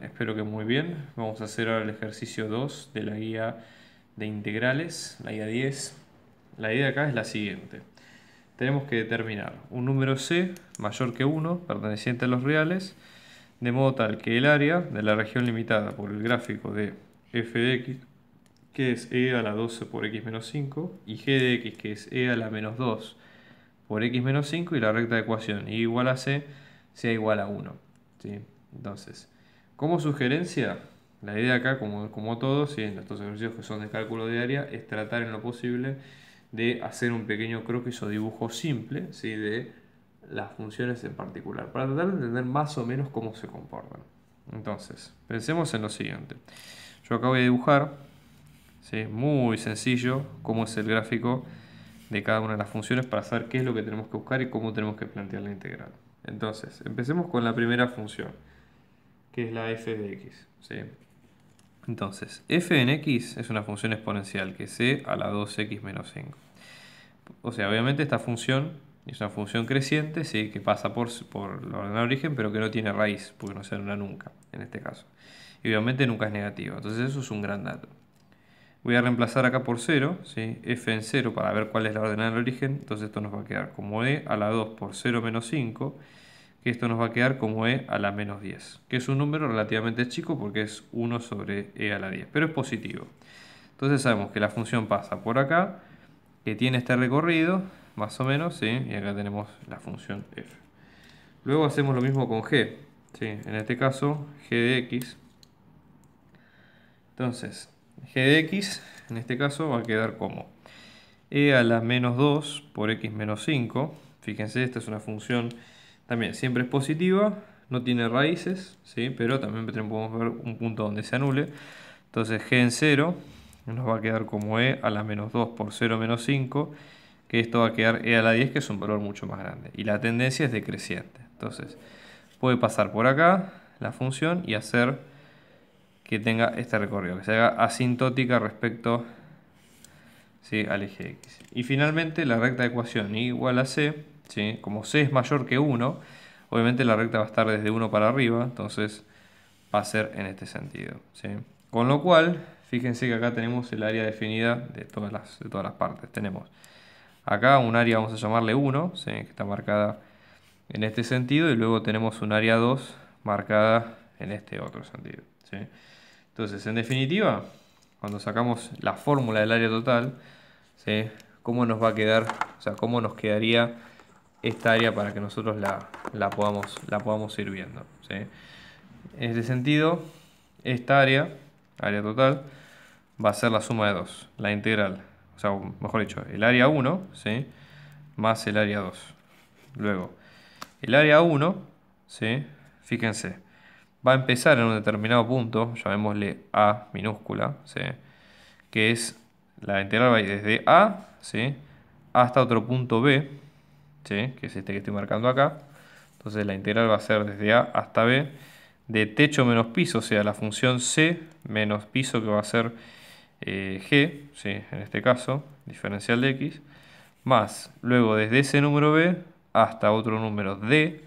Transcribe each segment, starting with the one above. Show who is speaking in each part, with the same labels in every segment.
Speaker 1: Espero que muy bien. Vamos a hacer ahora el ejercicio 2 de la guía de integrales, la guía 10. La idea acá es la siguiente. Tenemos que determinar un número c mayor que 1, perteneciente a los reales, de modo tal que el área de la región limitada por el gráfico de f de x, que es e a la 12 por x menos 5, y g de x, que es e a la menos 2 por x menos 5, y la recta de ecuación y igual a c sea igual a 1. ¿Sí? Entonces, como sugerencia, la idea acá, como todos, ¿sí?, en estos ejercicios que son de cálculo de área, es tratar en lo posible de hacer un pequeño croquis o dibujo simple, ¿sí?, de las funciones en particular, para tratar de entender más o menos cómo se comportan. Entonces, pensemos en lo siguiente. Yo acá voy a dibujar, ¿sí?, muy sencillo, cómo es el gráfico de cada una de las funciones para saber qué es lo que tenemos que buscar y cómo tenemos que plantear la integral. Entonces, empecemos con la primera función, que es la f de x. ¿Sí? Entonces, f en x es una función exponencial que es c a la 2x menos 5. O sea, obviamente esta función es una función creciente, ¿sí?, que pasa por la ordenada de origen, pero que no tiene raíz, porque no se anula nunca, en este caso. Y obviamente nunca es negativa, entonces eso es un gran dato. Voy a reemplazar acá por 0, ¿sí?, f en 0 para ver cuál es la ordenada del origen. Entonces esto nos va a quedar como e a la 2 por 0 menos 5, que esto nos va a quedar como e a la menos 10, que es un número relativamente chico porque es 1 sobre e a la 10, pero es positivo. Entonces sabemos que la función pasa por acá, que tiene este recorrido, más o menos, ¿sí?, y acá tenemos la función f. Luego hacemos lo mismo con g, ¿sí?, en este caso g de x. Entonces, g de x, en este caso, va a quedar como e a la menos 2 por x menos 5. Fíjense, esta es una función también siempre es positiva, no tiene raíces, ¿sí?, pero también podemos ver un punto donde se anule. Entonces g en 0 nos va a quedar como e a la menos 2 por 0 menos 5, que esto va a quedar e a la 10, que es un valor mucho más grande. Y la tendencia es decreciente. Entonces puede pasar por acá la función y hacer que tenga este recorrido, que se haga asintótica respecto, ¿sí?, al eje X. Y finalmente la recta de ecuación y igual a c, ¿sí?, como c es mayor que 1, obviamente la recta va a estar desde 1 para arriba, entonces va a ser en este sentido, ¿sí? Con lo cual, fíjense que acá tenemos el área definida de todas las partes. Tenemos acá un área, vamos a llamarle 1, ¿sí?, que está marcada en este sentido, y luego tenemos un área 2 marcada en este otro sentido, ¿sí? Entonces, en definitiva, cuando sacamos la fórmula del área total, ¿sí?, ¿cómo nos va a quedar? O sea, ¿cómo nos quedaría esta área para que nosotros la podamos ir viendo, ¿sí? En este sentido, esta área total, va a ser la suma de 2, la integral. O sea, mejor dicho, el área 1, ¿sí?, más el área 2. Luego, el área 1, ¿sí?, fíjense, va a empezar en un determinado punto, llamémosle A minúscula, ¿sí?, que es la integral va a ir desde A, ¿sí?, hasta otro punto B, ¿sí?, que es este que estoy marcando acá. Entonces la integral va a ser desde A hasta B, de techo menos piso, o sea, la función c menos piso, que va a ser g, ¿sí?, en este caso, diferencial de x, más luego desde ese número b hasta otro número d,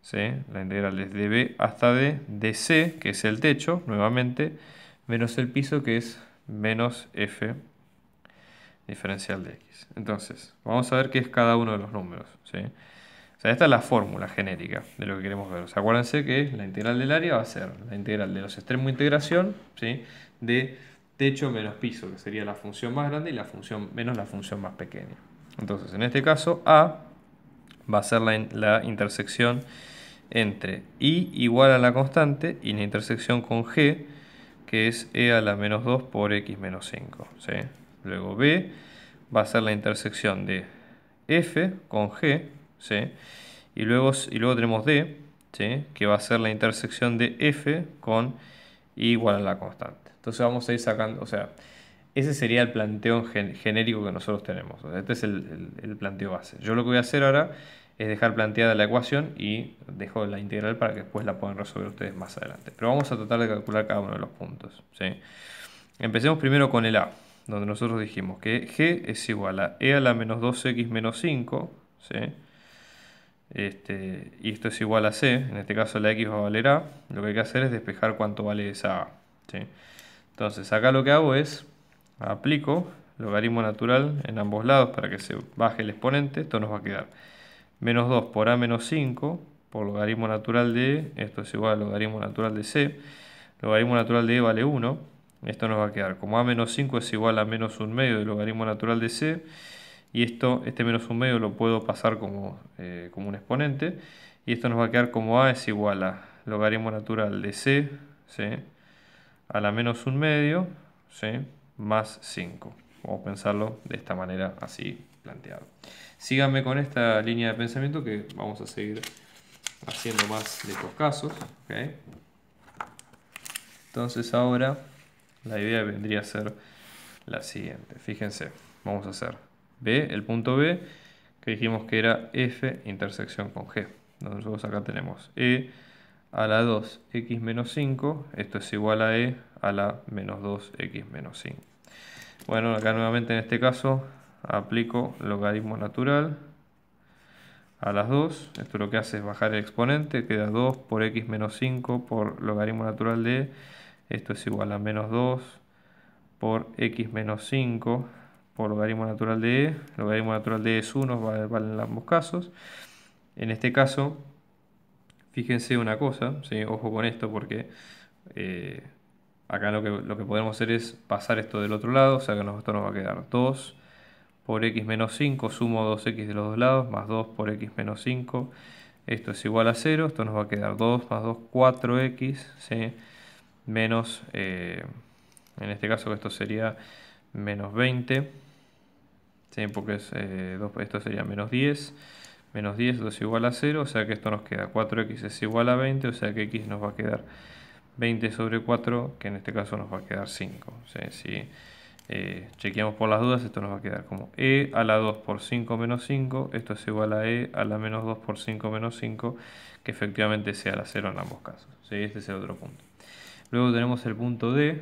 Speaker 1: ¿sí?, la integral desde b hasta d, de c, que es el techo, nuevamente, menos el piso, que es menos f diferencial de x. Entonces, vamos a ver qué es cada uno de los números, ¿sí? O sea, esta es la fórmula genérica de lo que queremos ver. O sea, acuérdense que la integral del área va a ser la integral de los extremos de integración, ¿sí?, de techo menos piso, que sería la función más grande, y la función menos la función más pequeña. Entonces, en este caso, A va a ser la intersección entre I igual a la constante y la intersección con G, que es E a la menos 2 por X menos 5, ¿sí? Luego B va a ser la intersección de F con G, ¿sí? Y luego tenemos D, ¿sí?, que va a ser la intersección de F con I igual a la constante. Entonces vamos a ir sacando, o sea, ese sería el planteo genérico que nosotros tenemos. O sea, este es el planteo base. Yo lo que voy a hacer ahora es dejar planteada la ecuación y dejo la integral para que después la puedan resolver ustedes más adelante. Pero vamos a tratar de calcular cada uno de los puntos, ¿sí? Empecemos primero con el A, donde nosotros dijimos que G es igual a E a la menos 2X menos 5, ¿sí?, y esto es igual a c, en este caso la x va a valer a, lo que hay que hacer es despejar cuánto vale esa a, ¿sí? Entonces acá lo que hago es, aplico logaritmo natural en ambos lados para que se baje el exponente. Esto nos va a quedar menos 2 por a menos 5 por logaritmo natural de e, esto es igual a logaritmo natural de c, logaritmo natural de e vale 1, esto nos va a quedar como a menos 5 es igual a menos 1 medio de logaritmo natural de c, y este menos 1 medio lo puedo pasar como un exponente, y esto nos va a quedar como a es igual a logaritmo natural de c, ¿sí?, a la menos 1 medio, ¿sí?, más 5. Vamos a pensarlo de esta manera así planteado. Síganme con esta línea de pensamiento que vamos a seguir haciendo más de estos casos. ¿Okay? Entonces ahora la idea vendría a ser la siguiente. Fíjense, vamos a hacer B, el punto B, que dijimos que era F intersección con G. Entonces nosotros acá tenemos E a la 2x menos 5, esto es igual a E a la menos 2x menos 5. Bueno, acá nuevamente en este caso aplico logaritmo natural a las 2. Esto lo que hace es bajar el exponente, queda 2 por x menos 5 por logaritmo natural de E. Esto es igual a menos 2 por x menos 5 por logaritmo natural de E. Logaritmo natural de E es 1, vale en ambos casos. En este caso, fíjense una cosa, ¿sí? Ojo con esto porque acá lo que podemos hacer es pasar esto del otro lado, o sea que esto nos va a quedar 2 por x menos 5, sumo 2x de los dos lados, más 2 por x menos 5, esto es igual a 0, esto nos va a quedar 2 más 2, 4x, ¿sí?, menos, en este caso esto sería menos 20, ¿sí?, porque esto sería menos 10, esto es igual a 0, o sea que esto nos queda 4x es igual a 20, o sea que x nos va a quedar 20 sobre 4, que en este caso nos va a quedar 5. ¿Sí? Si chequeamos por las dudas, esto nos va a quedar como e a la 2 por 5 menos 5, esto es igual a e a la menos 2 por 5 menos 5, que efectivamente sea la 0 en ambos casos. ¿Sí? Este es el otro punto. Luego tenemos el punto D,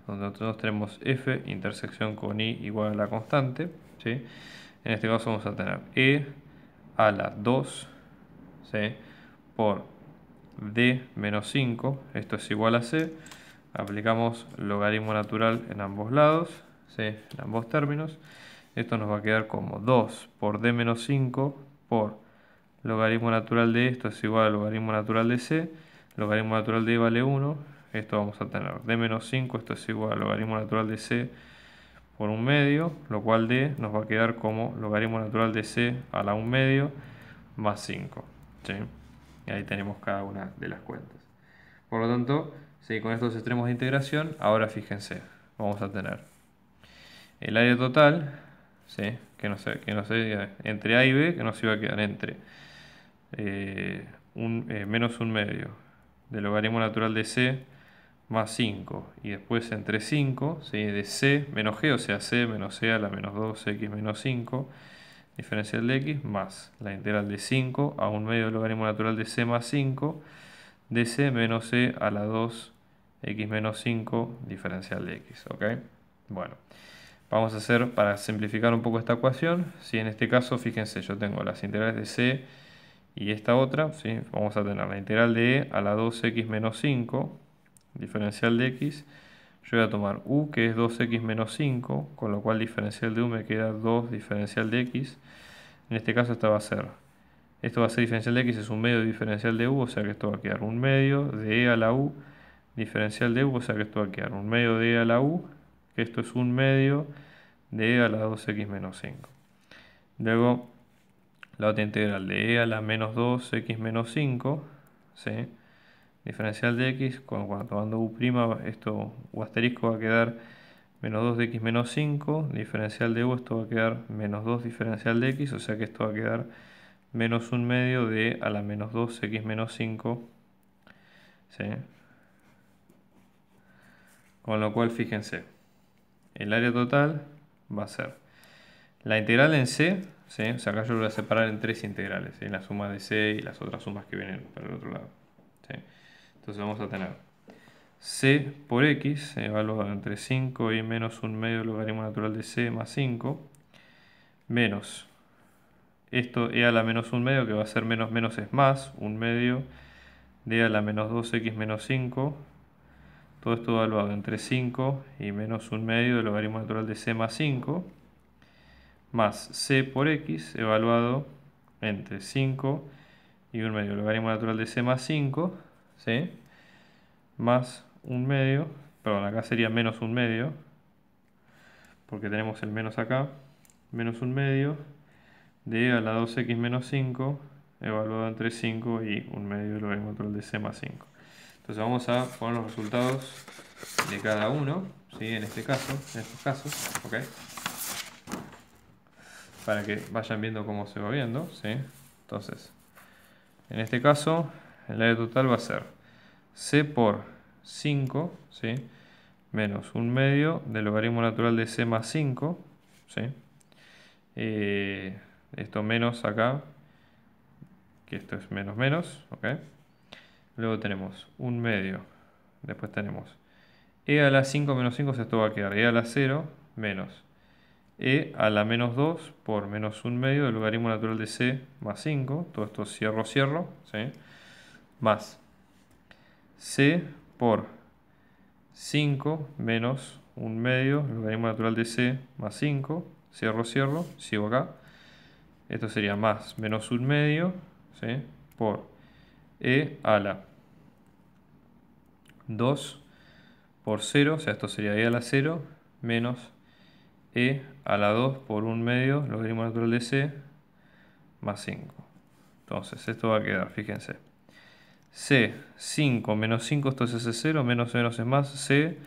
Speaker 1: donde nosotros tenemos f intersección con i igual a la constante. ¿Sí? En este caso vamos a tener e a la 2, ¿sí?, por d menos 5, esto es igual a c, aplicamos logaritmo natural en ambos lados, ¿sí?, en ambos términos, esto nos va a quedar como 2 por d menos 5 por logaritmo natural de esto es igual a logaritmo natural de c, logaritmo natural de vale 1, esto vamos a tener d menos 5, esto es igual a logaritmo natural de c por 1 medio, lo cual d nos va a quedar como logaritmo natural de c a la 1 medio más 5, ¿sí? Y ahí tenemos cada una de las cuentas. Por lo tanto, sí, con estos extremos de integración, ahora fíjense, vamos a tener el área total, ¿sí?, que no sé, entre a y b, que nos iba a quedar entre menos 1 medio del logaritmo natural de c más 5, y después entre 5, ¿sí?, de c menos g, o sea c menos c a la menos 2x menos 5, diferencial de x, más la integral de 5 a 1 medio del logaritmo natural de c más 5, de c menos c a la 2x menos 5, diferencial de x. ¿Ok? Bueno, vamos a hacer, para simplificar un poco esta ecuación, si en este caso, fíjense, yo tengo las integrales de c y esta otra, ¿sí?, vamos a tener la integral de e a la 2x menos 5, diferencial de x. Yo voy a tomar u, que es 2x menos 5, con lo cual diferencial de u me queda 2 diferencial de x. En este caso esto va a ser diferencial de x, es un medio de diferencial de u, o sea que esto va a quedar un medio de e a la u, diferencial de u, o sea que esto va a quedar un medio de e a la u, que esto es un medio de e a la 2x menos 5. Luego la otra integral de e a la menos 2x menos 5, ¿sí?, diferencial de x, cuando tomando u', esto u asterisco va a quedar menos 2 de x menos 5, diferencial de u, esto va a quedar menos 2 diferencial de x, o sea que esto va a quedar menos 1 medio de a la menos 2x menos 5, ¿sí? Con lo cual, fíjense, el área total va a ser la integral en c, ¿sí?, o sea acá yo lo voy a separar en tres integrales, ¿sí?, la suma de c y las otras sumas que vienen para el otro lado, ¿sí? Entonces vamos a tener c por x, evaluado entre 5 y menos 1 medio logaritmo natural de c más 5, menos esto e a la menos 1 medio, que va a ser menos menos es más, 1 medio de a la menos 2x menos 5. Todo esto evaluado entre 5 y menos 1 medio del logaritmo natural de c más 5, más c por x evaluado entre 5 y 1 medio del logaritmo natural de c más 5, ¿sí? Más 1 medio, perdón, acá sería menos 1 medio, porque tenemos el menos acá, menos 1 medio de a la 2x menos 5 evaluado entre 5 y 1 medio del logaritmo natural de c más 5. Entonces vamos a poner los resultados de cada uno, ¿sí? En este caso, en estos casos, ¿ok? Para que vayan viendo cómo se va viendo, ¿sí? Entonces, en este caso, el área total va a ser c por 5, ¿sí? Menos 1 medio del logaritmo natural de c más 5, ¿sí? Esto menos acá, que esto es menos menos, ¿ok? Luego tenemos 1 medio, después tenemos e a la 5 menos 5, esto va a quedar e a la 0 menos e a la menos 2 por menos 1 medio del logaritmo natural de c más 5, todo esto cierro, cierro, ¿sí? Más c por 5 menos 1 medio del logaritmo natural de c más 5, cierro, cierro, sigo acá. Esto sería más menos 1 medio, ¿sí? Por e a la 2 por 0, o sea, esto sería e a la 0 menos e a la 2 por 1 medio, logaritmo natural de c, más 5. Entonces, esto va a quedar, fíjense, c, 5 menos 5, esto es c0, menos menos es más, c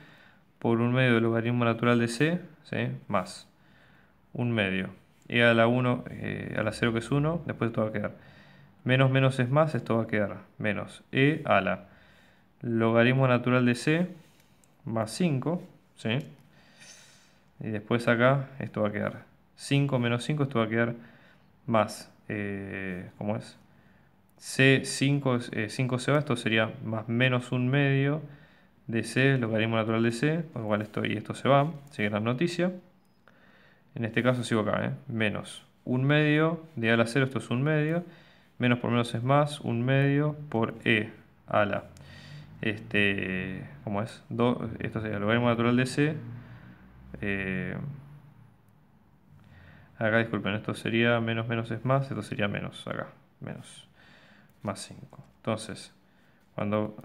Speaker 1: por 1 medio del logaritmo natural de c, ¿sí? Más 1 medio. E a la 1, a la 0 que es 1, después esto va a quedar menos menos es más, esto va a quedar menos e a la logaritmo natural de c más 5, ¿sí? Y después acá esto va a quedar 5 menos 5, esto va a quedar más, ¿cómo es? C5, 5 se va, esto sería más menos 1 medio de c, logaritmo natural de c, por lo cual esto y esto se va, sigue la noticia. En este caso sigo acá, menos 1 medio de a a la 0, esto es 1 medio, menos por menos es más, 1 medio por e a la, ¿cómo es? Esto sería el logaritmo natural de c, acá disculpen, esto sería menos menos es más, esto sería menos acá, menos, más 5. Entonces, cuando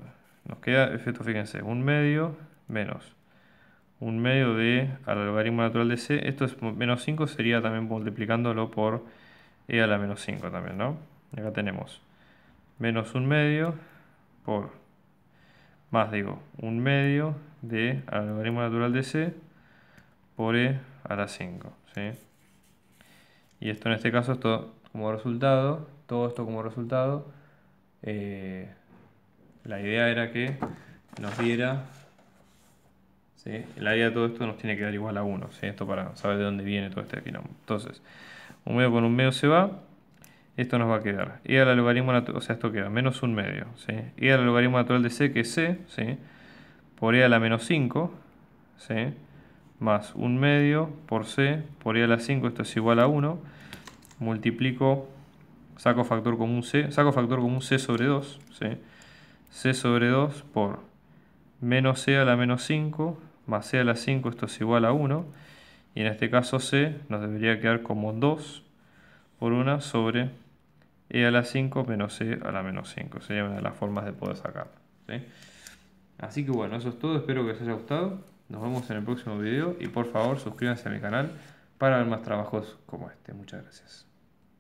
Speaker 1: nos queda, esto fíjense, 1 medio menos 1 medio de al logaritmo natural de c, esto es menos 5, sería también multiplicándolo por e a la menos 5 también, ¿no? Y acá tenemos menos 1 medio por, más digo, 1 medio de al logaritmo natural de c por e a la 5, ¿sí? Y esto en este caso, esto como resultado, todo esto como resultado, la idea era que nos diera, ¿sí? El área de todo esto nos tiene que dar igual a 1, ¿sí? Esto para saber de dónde viene todo este quilombo. Entonces, 1 medio con 1 medio se va, esto nos va a quedar e a la logaritmo natural, o sea, esto queda menos 1 medio, ¿sí? E a la logaritmo natural de c, que es c, ¿sí? Por e a la menos 5, ¿sí? Más 1 medio por c por e a la 5, esto es igual a 1, multiplico, saco factor común c sobre 2, ¿sí? C sobre 2 por menos c a la menos 5 más c a la 5, esto es igual a 1, y en este caso c nos debería quedar como 2 por 1 sobre e a la 5 menos c a la menos 5. Sería una de las formas de poder sacarlo, ¿sí? Así que bueno, eso es todo, espero que les haya gustado. Nos vemos en el próximo video y por favor suscríbanse a mi canal para ver más trabajos como este. Muchas gracias.